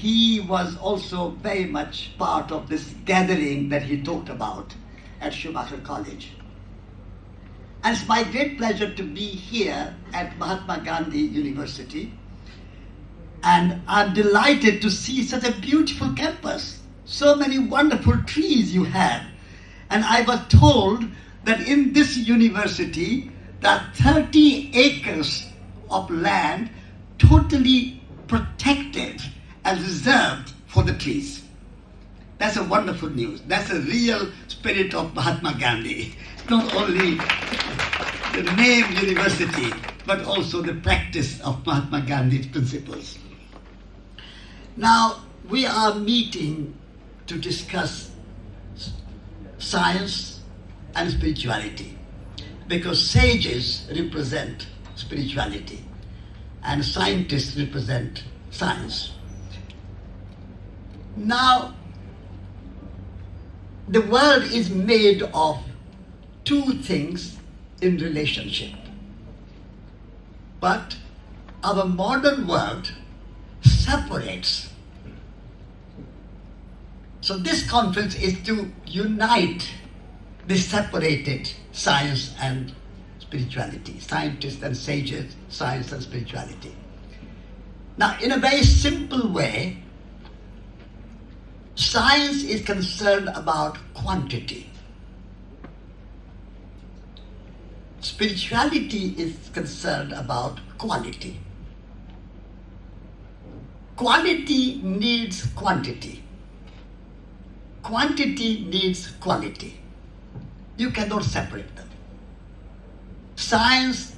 he was also very much part of this gathering that he talked about at Schumacher College. And it's my great pleasure to be here at Mahatma Gandhi University. And I'm delighted to see such a beautiful campus. So many wonderful trees you have. And I was told that in this university, there are 30 acres of land totally protected and reserved for the trees. That's a wonderful news. That's a real spirit of Mahatma Gandhi. Not only the name university, but also the practice of Mahatma Gandhi's principles. Now, we are meeting to discuss science and spirituality, because sages represent spirituality and scientists represent science. Now, the world is made of two things in relationship. But our modern world separates. So this conference is to unite the separated science and spirituality, scientists and sages, science and spirituality. Now, in a very simple way, science is concerned about quantity. Spirituality is concerned about quality. Quality needs quantity. Quantity needs quality. You cannot separate them. Science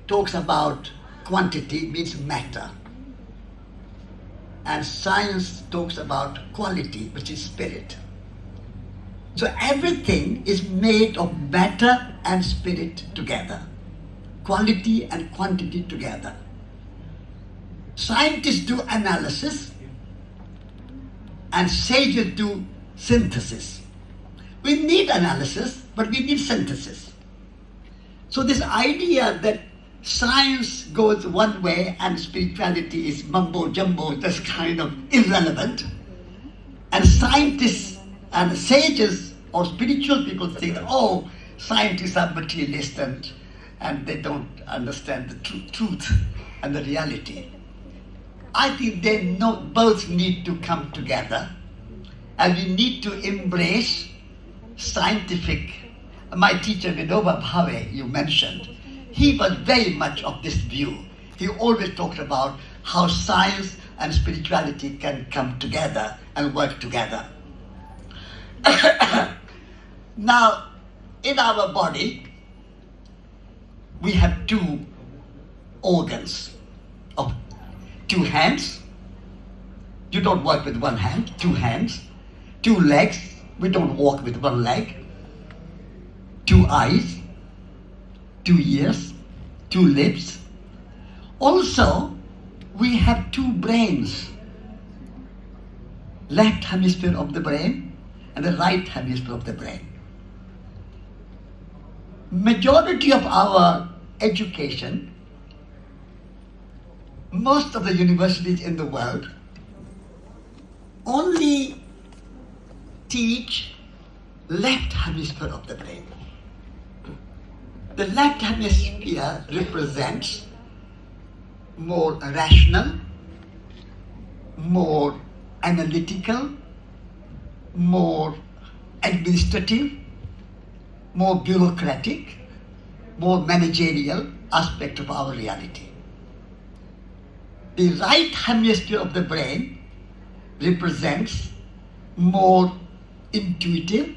talks about quantity, means matter. And science talks about quality, which is spirit. So everything is made of matter and spirit together. Quality and quantity together. Scientists do analysis and sages do synthesis. We need analysis, but we need synthesis. So this idea that science goes one way and spirituality is mumbo jumbo, that's kind of irrelevant. And scientists and sages or spiritual people think, oh, scientists are materialists and they don't understand the truth and the reality. I think they both need to come together, and we need to embrace scientific. My teacher Vinoba Bhave, you mentioned, he was very much of this view. He always talked about how science and spirituality can come together and work together. Now, in our body, we have two organs of two hands. You don't work with one hand, two hands. Two legs, we don't walk with one leg. Two eyes, 2 ears, 2 lips. Also, we have 2 brains. Left hemisphere of the brain and the right hemisphere of the brain. Majority of our education, most of the universities in the world only teach left hemisphere of the brain. The left hemisphere represents more rational, more analytical, more administrative, more bureaucratic, more managerial aspect of our reality. The right hemisphere of the brain represents more intuitive,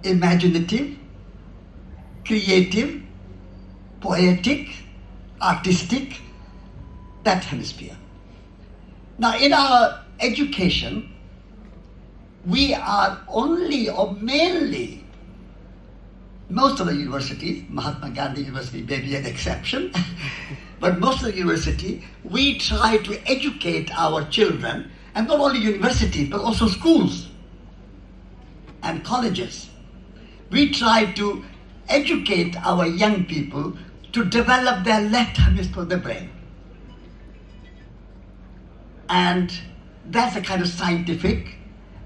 imaginative, creative, poetic, artistic, that hemisphere. Now, in our education, we are only or mainly, most of the universities, Mahatma Gandhi University may be an exception, but most of the university, we try to educate our children, and not only universities, but also schools and colleges. We try to educate our young people to develop their left hemisphere of the brain. And that's a kind of scientific,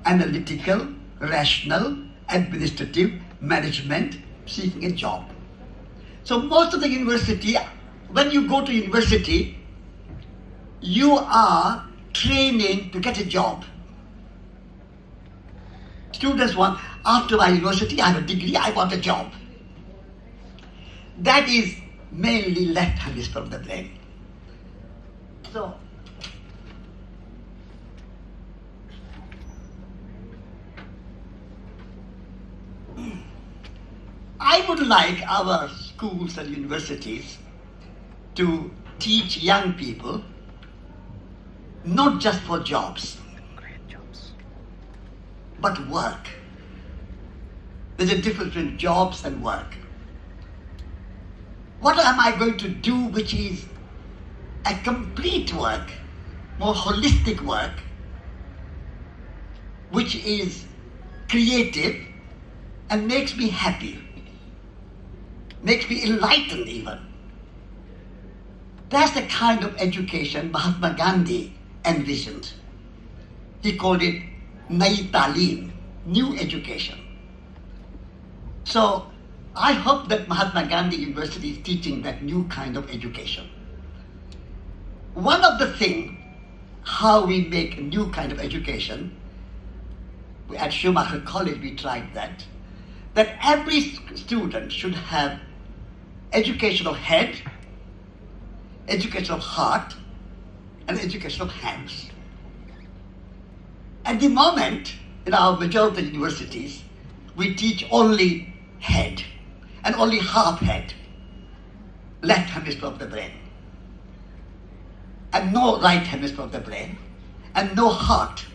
analytical, rational, administrative management seeking a job. So most of the university, when you go to university, you are training to get a job. Students want, after my university, I have a degree, I want a job. That is mainly left hemisphere of the brain. So, I would like our schools and universities to teach young people not just for jobs, but work. There's a difference between jobs and work. What am I going to do which is a complete work, more holistic work, which is creative and makes me happy, makes me enlightened even. That's the kind of education Mahatma Gandhi envisioned. He called it Nai Talim, new education. So I hope that Mahatma Gandhi University is teaching that new kind of education. One of the things, how we make a new kind of education, at Schumacher College we tried that every student should have education of head, education of heart, and education of hands. At the moment, in our majority universities, we teach only head and only half head, left hemisphere of the brain, and no right hemisphere of the brain, and no heart,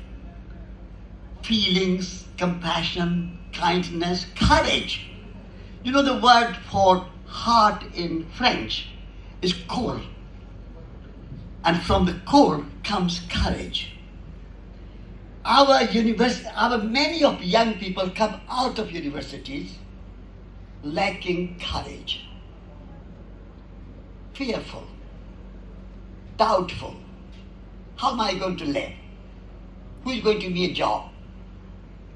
feelings, compassion, kindness, courage. You know the word for heart in French is cœur, and from the cœur comes courage. Many of young people come out of universities lacking courage, fearful, doubtful. How am I going to live? Who is going to give me a job?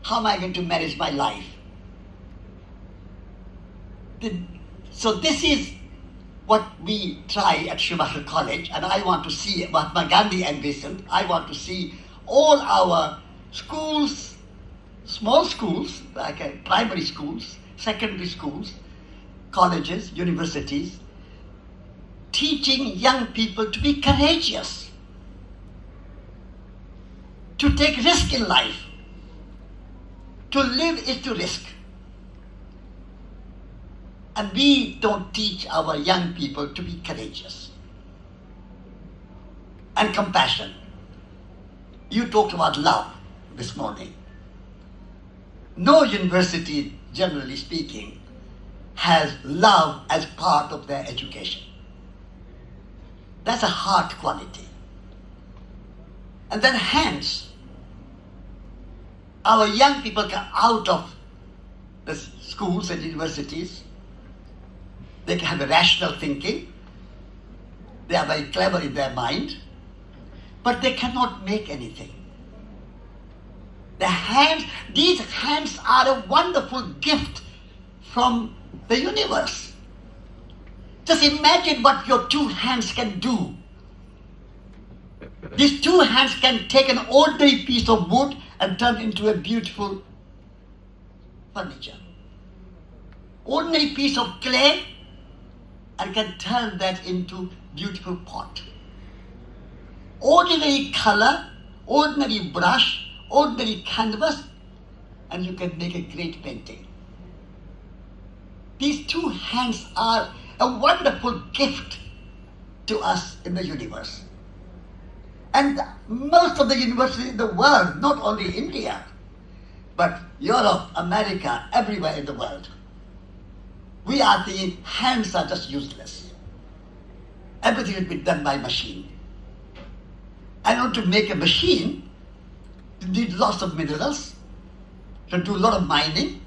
How am I going to manage my life? So this is what we try at Schumacher College, and I want to see Mahatma Gandhi envisioned. I want to see all our schools, small schools, like primary schools, secondary schools, colleges, universities, teaching young people to be courageous, to take risk in life. To live is to risk. And we don't teach our young people to be courageous and compassion. You talked about love this morning. No university, generally speaking, has love as part of their education. That's a heart quality. And then hands. Our young people come out of the schools and universities. They can have a rational thinking. They are very clever in their mind. But they cannot make anything. These hands are a wonderful gift from the universe. Just imagine what your two hands can do. These two hands can take an ordinary piece of wood and turn it into a beautiful furniture. Ordinary piece of clay and can turn that into beautiful pot. Ordinary color, ordinary brush, ordinary canvas, and you can make a great painting. These two hands are a wonderful gift to us in the universe. And most of the universities in the world, not only India, but Europe, America, everywhere in the world, we are thinking hands are just useless. Everything has been done by machine. And in order to make a machine, you need lots of minerals, to do a lot of mining.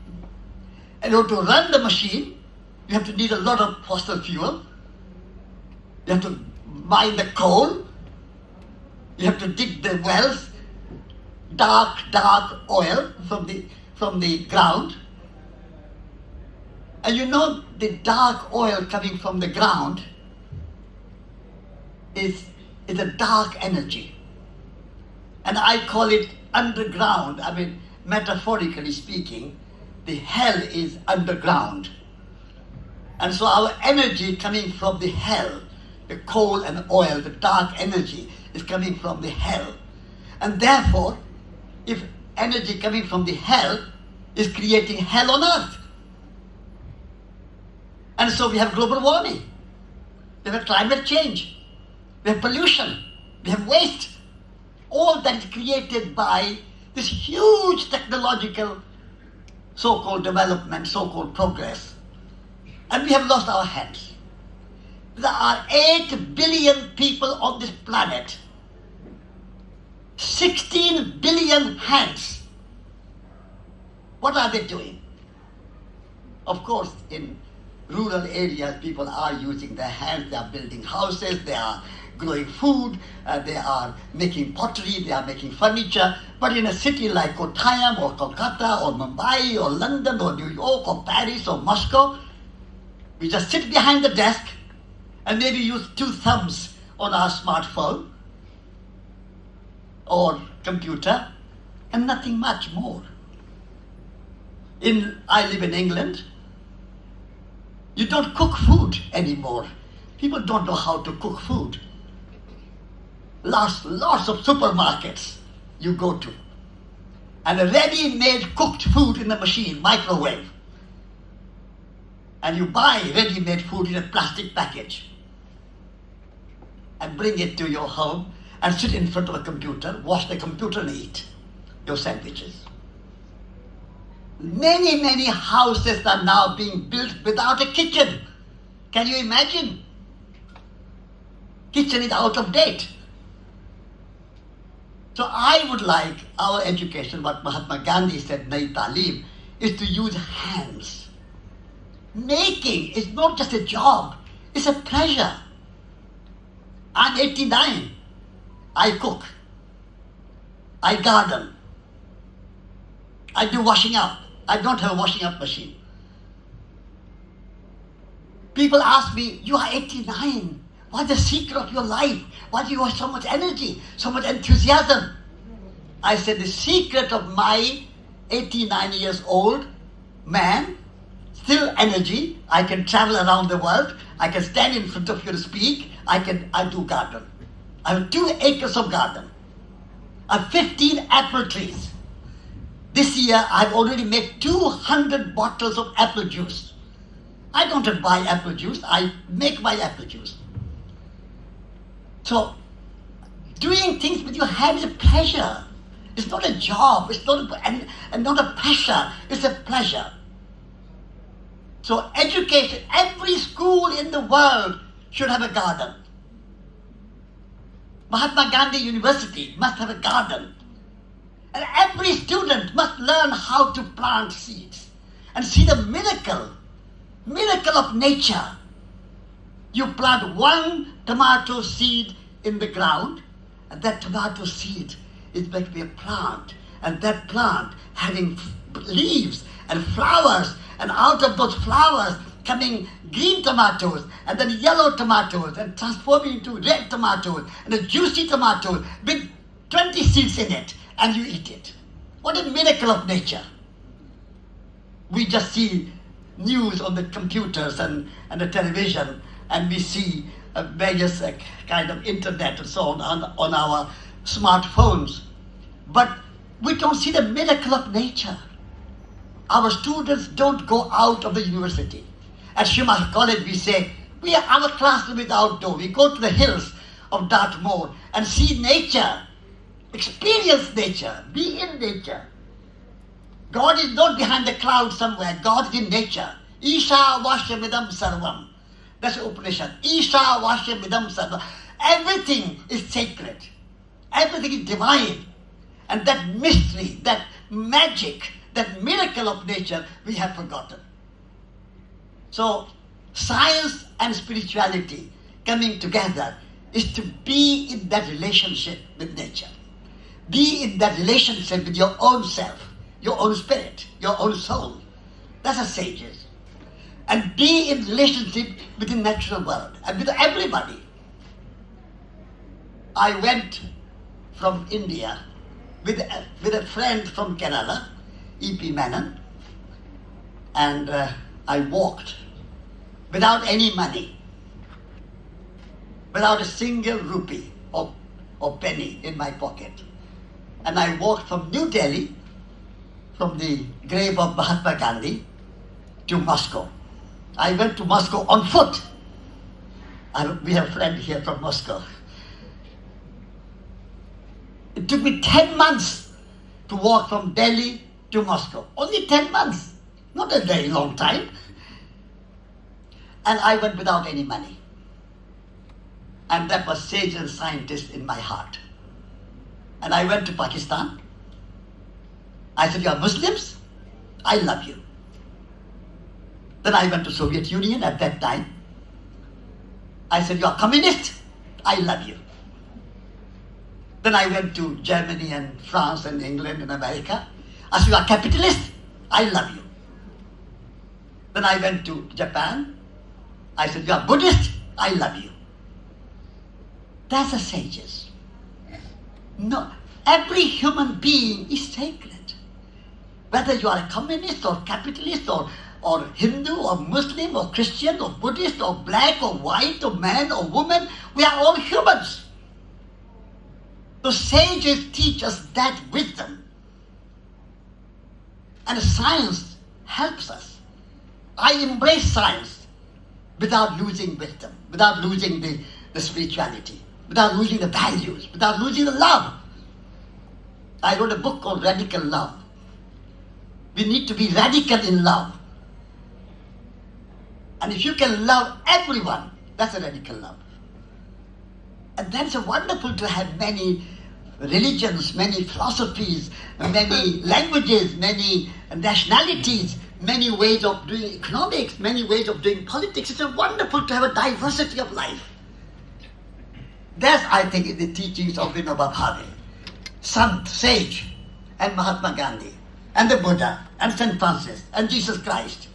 In order to run the machine, you have to need a lot of fossil fuel. You have to mine the coal. You have to dig the wells, dark oil from the ground. And you know the dark oil coming from the ground is a dark energy. And I call it underground. I mean, metaphorically speaking, the hell is underground. And so our energy coming from the hell, the coal and oil, the dark energy is coming from the hell. And therefore, if energy coming from the hell is creating hell on earth. And so we have global warming, we have climate change, we have pollution, we have waste. All that is created by this huge technological so-called development, so-called progress. And we have lost our hands. There are 8 billion people on this planet. 16 billion hands. What are they doing? Of course, in rural areas, people are using their hands, they are building houses, they are growing food, they are making pottery, they are making furniture. But in a city like Kottayam or Kolkata or Mumbai or London or New York or Paris or Moscow, we just sit behind the desk and maybe use 2 thumbs on our smartphone or computer and nothing much more. I live in England. You don't cook food anymore. People don't know how to cook food. Lots of supermarkets you go to. And a ready-made cooked food in the machine, microwave. And you buy ready-made food in a plastic package. And bring it to your home and sit in front of a computer, watch the computer and eat your sandwiches. Many houses are now being built without a kitchen. Can you imagine? Kitchen is out of date. So I would like our education, what Mahatma Gandhi said, Nai Talim, is to use hands. Making is not just a job, it's a pleasure. I'm 89. I cook. I garden. I do washing up. I don't have a washing up machine. People ask me, you are 89. What's the secret of your life? Why do you have so much energy, so much enthusiasm? I said, the secret of my 89 years old man, still energy. I can travel around the world. I can stand in front of you to speak. I do garden. I have 2 acres of garden. I have 15 apple trees. This year, I've already made 200 bottles of apple juice. I don't buy apple juice. I make my apple juice. So, doing things with your hand is a pleasure. It's not a job. It's not a pressure. It's a pleasure. So, education, every school in the world should have a garden. Mahatma Gandhi University must have a garden. And every student must learn how to plant seeds and see the miracle of nature. You plant 1 tomato seed in the ground, and that tomato seed is going to be a plant, and that plant having leaves and flowers, and out of those flowers coming green tomatoes, and then yellow tomatoes, and transforming into red tomatoes, and a juicy tomato with 20 seeds in it, and you eat it. What a miracle of nature. We just see news on the computers and the television, and we see various kind of internet and so on our smartphones. But we don't see the miracle of nature. Our students don't go out of the university. At Shima College we say, our classroom is outdoor. We go to the hills of Dartmoor and see nature, experience nature, be in nature. God is not behind the clouds somewhere. God is in nature. Isha Vashyamidam Sarvam. That's the Upanishad. Isha Vashyamidam Sarvam. Everything is sacred. Everything is divine. And that mystery, that magic, that miracle of nature, we have forgotten. So, science and spirituality coming together is to be in that relationship with nature. Be in that relationship with your own self, your own spirit, your own soul. That's a sages. And be in relationship with the natural world and with everybody. I went from India with a friend from Kerala, E.P. Menon, and I walked without any money, without a single rupee or penny in my pocket. And I walked from New Delhi, from the grave of Mahatma Gandhi, to Moscow. I went to Moscow on foot. We have a friend here from Moscow. It took me 10 months to walk from Delhi to Moscow. Only 10 months. Not a very long time. And I went without any money. And that was sage and scientist in my heart. And I went to Pakistan. I said, you are Muslims? I love you. Then I went to Soviet Union at that time. I said, you are communist? I love you. Then I went to Germany and France and England and America. I said, you are capitalist? I love you. Then I went to Japan. I said, you are Buddhist? I love you. That's the sages. No, every human being is sacred. Whether you are a communist or capitalist or Hindu or Muslim or Christian or Buddhist or black or white or man or woman, we are all humans. The sages teach us that wisdom. And science helps us. I embrace science without losing wisdom, without losing the spirituality, without losing the values, without losing the love. I wrote a book called Radical Love. We need to be radical in love. And if you can love everyone, that's a radical love. And that's wonderful to have many religions, many philosophies, many languages, many nationalities, many ways of doing economics, many ways of doing politics. It's wonderful to have a diversity of life. That's, I think, in the teachings of Vinoba Bhave, Sant, sage, and Mahatma Gandhi, and the Buddha, and St. Francis, and Jesus Christ.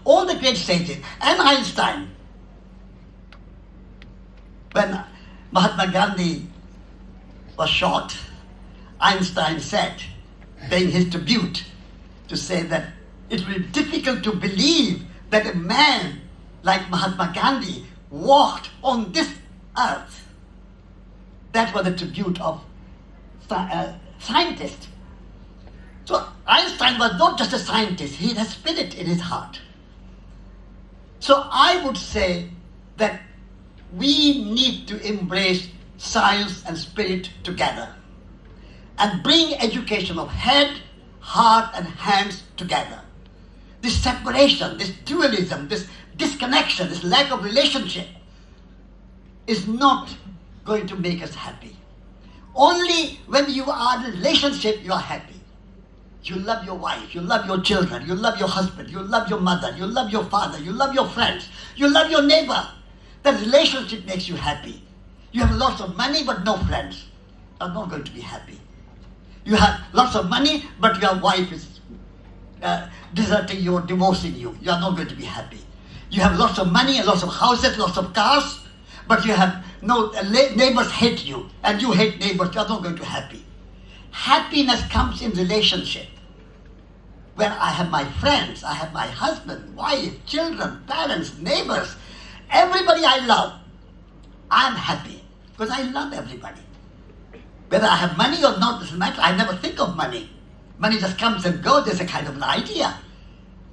All the great sages, and Einstein. When Mahatma Gandhi was shot, Einstein said, paying his tribute, to say that it will be difficult to believe that a man like Mahatma Gandhi walked on this earth. That was a tribute of scientist. So Einstein was not just a scientist, he had spirit in his heart. So I would say that we need to embrace science and spirit together and bring education of head, heart and hands together. This separation, this dualism, this disconnection, this lack of relationship is not going to make us happy. Only when you are in a relationship, you are happy. You love your wife, you love your children, you love your husband, you love your mother, you love your father, you love your friends, you love your neighbor. That relationship makes you happy. You have lots of money but no friends. You are not going to be happy. You have lots of money but your wife is deserting you or divorcing you. You are not going to be happy. You have lots of money and lots of houses, lots of cars, but you have no neighbors hate you and you hate neighbors. You are not going to be happy. Happiness comes in relationship. When I have my friends, I have my husband, wife, children, parents, neighbors, everybody I love, I'm happy because I love everybody. Whether I have money or not doesn't matter. I never think of money. Money just comes and goes. There's a kind of an idea.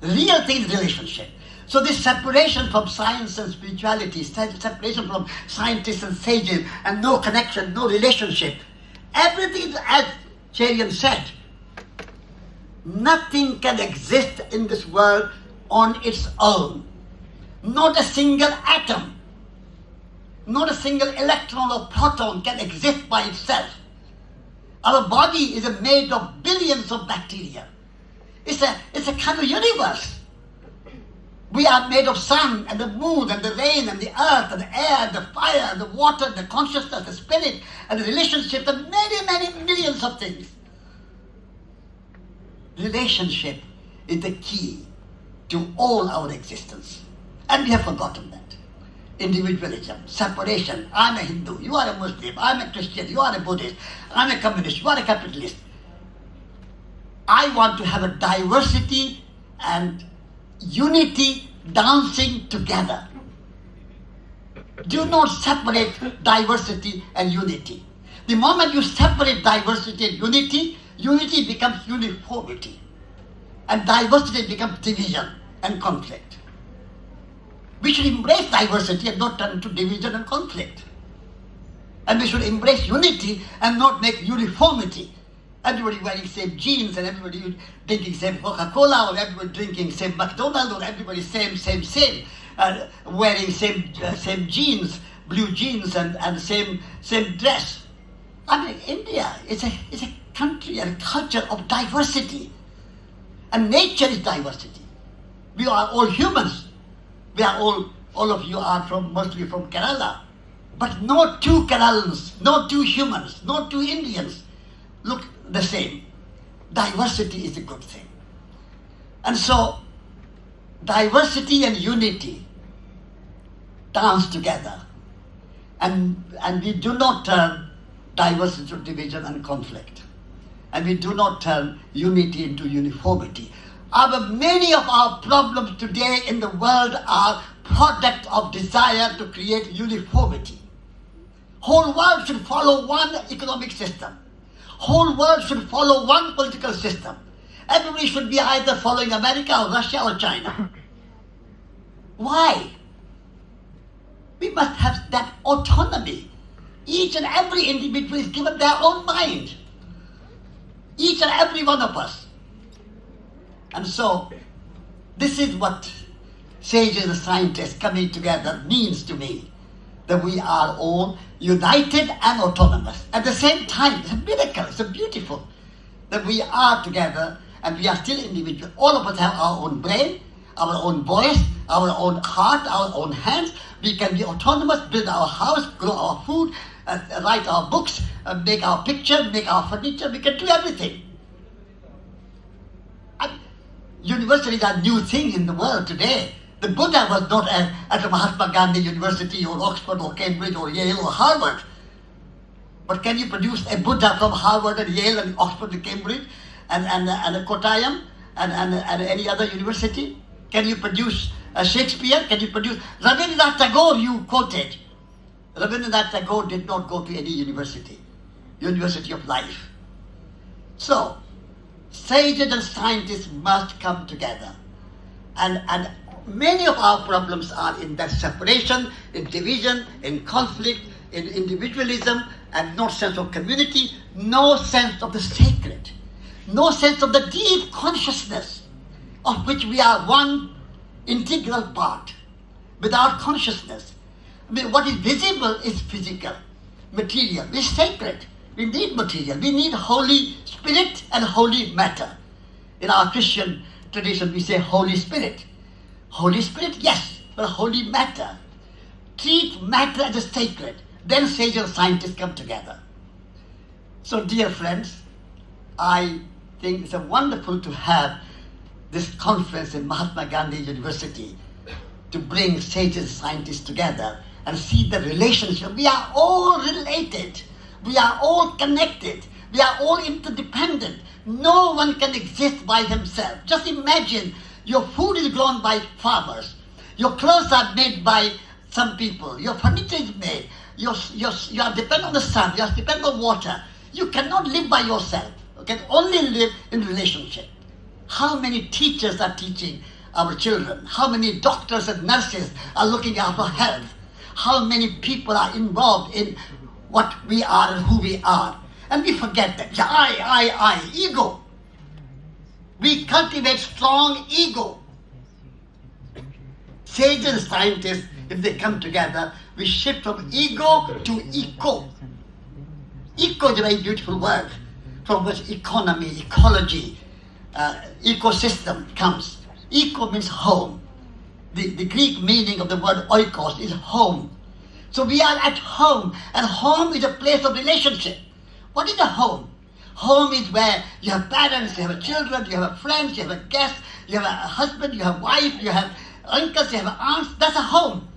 The real thing is relationship. So this separation from science and spirituality, separation from scientists and sages, and no connection, no relationship. Everything is as Cherian said. Nothing can exist in this world on its own. Not a single atom, not a single electron or proton can exist by itself. Our body is made of billions of bacteria. It's a kind of universe. We are made of sun and the moon and the rain and the earth and the air and the fire and the water and the consciousness, the spirit and the relationship and many, many millions of things. Relationship is the key to all our existence. And we have forgotten that. Individualism, separation. I'm a Hindu, you are a Muslim, I'm a Christian, you are a Buddhist, I'm a communist, you are a capitalist. I want to have a diversity and unity dancing together. Do not separate diversity and unity. The moment you separate diversity and unity, unity becomes uniformity. And diversity becomes division and conflict. We should embrace diversity and not turn into division and conflict. And we should embrace unity and not make uniformity. Everybody wearing same jeans and everybody drinking same Coca-Cola or everybody drinking same McDonald's or everybody same, wearing same jeans, blue jeans and same dress. I mean, India is a country and culture of diversity. And nature is diversity. We are all humans. We are all of you are mostly from Kerala. But no two Keralans, no two humans, no two Indians look the same. Diversity is a good thing. And so, diversity and unity dance together. And we do not turn diversity to division and conflict. And we do not turn unity into uniformity. Many of our problems today in the world are product of desire to create uniformity. Whole world should follow one economic system. Whole world should follow one political system. Everybody should be either following America or Russia or China. Why? We must have that autonomy. Each and every individual is given their own mind. Each and every one of us. And so, this is what sages and scientists coming together means to me. That we are all united and autonomous. At the same time, it's a miracle, it's a beautiful. That we are together and we are still individual. All of us have our own brain, our own voice, our own heart, our own hands. We can be autonomous, build our house, grow our food, write our books, make our picture, make our furniture. We can do everything. Universities are a new thing in the world today. The Buddha was not at a Mahatma Gandhi University or Oxford or Cambridge or Yale or Harvard. But can you produce a Buddha from Harvard and Yale and Oxford and Cambridge and Kottayam and any other university? Can you produce Shakespeare? Can you produce Rabindranath Tagore? You quoted. Rabindranath Tagore did not go to any university of life. So, sages and scientists must come together. And many of our problems are in that separation, in division, in conflict, in individualism, and no sense of community, no sense of the sacred, no sense of the deep consciousness of which we are one integral part. Without consciousness, I mean, what is visible is physical, material, is sacred. We need material. We need Holy Spirit and Holy Matter. In our Christian tradition, we say Holy Spirit. Holy Spirit, yes, but Holy Matter. Treat matter as sacred. Then sages and scientists come together. So, dear friends, I think it's wonderful to have this conference in Mahatma Gandhi University to bring sages and scientists together and see the relationship. We are all related. We are all connected. We are all interdependent. No one can exist by himself. Just imagine your food is grown by farmers. Your clothes are made by some people. Your furniture is made. You are dependent on the sun. You are dependent on water. You cannot live by yourself. You can only live in relationship. How many teachers are teaching our children? How many doctors and nurses are looking after health? How many people are involved in what we are and who we are? And we forget that. I, ego. We cultivate strong ego. Sages and scientists, if they come together, we shift from ego to eco. Eco is a very beautiful word from which economy, ecology, ecosystem comes. Eco means home. the Greek meaning of the word oikos is home. So we are at home, and home is a place of relationship. What is a home? Home is where you have parents, you have children, you have friends, you have guests, you have a husband, you have wife, you have uncles, you have aunts. That's a home.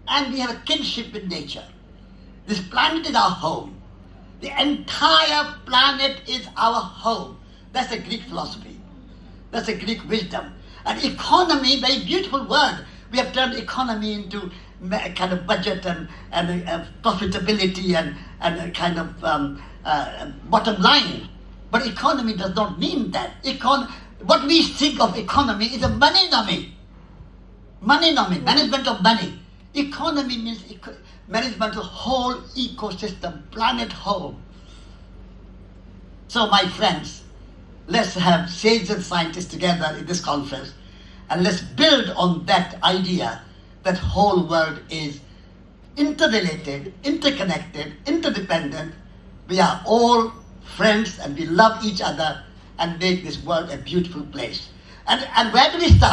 And we have a kinship with nature. This planet is our home. The entire planet is our home. That's a Greek philosophy. That's a Greek wisdom. And economy, very beautiful word. We have turned economy into a kind of budget and profitability and a kind of bottom line. But economy does not mean that. What we think of economy is a money-nomy. Money-nomy, management of money. Economy means management of whole ecosystem, planet whole. So my friends, let's have sages and scientists together in this conference, and let's build on that idea that whole world is interrelated, interconnected, interdependent. We are all friends and we love each other and make this world a beautiful place. And where do we start?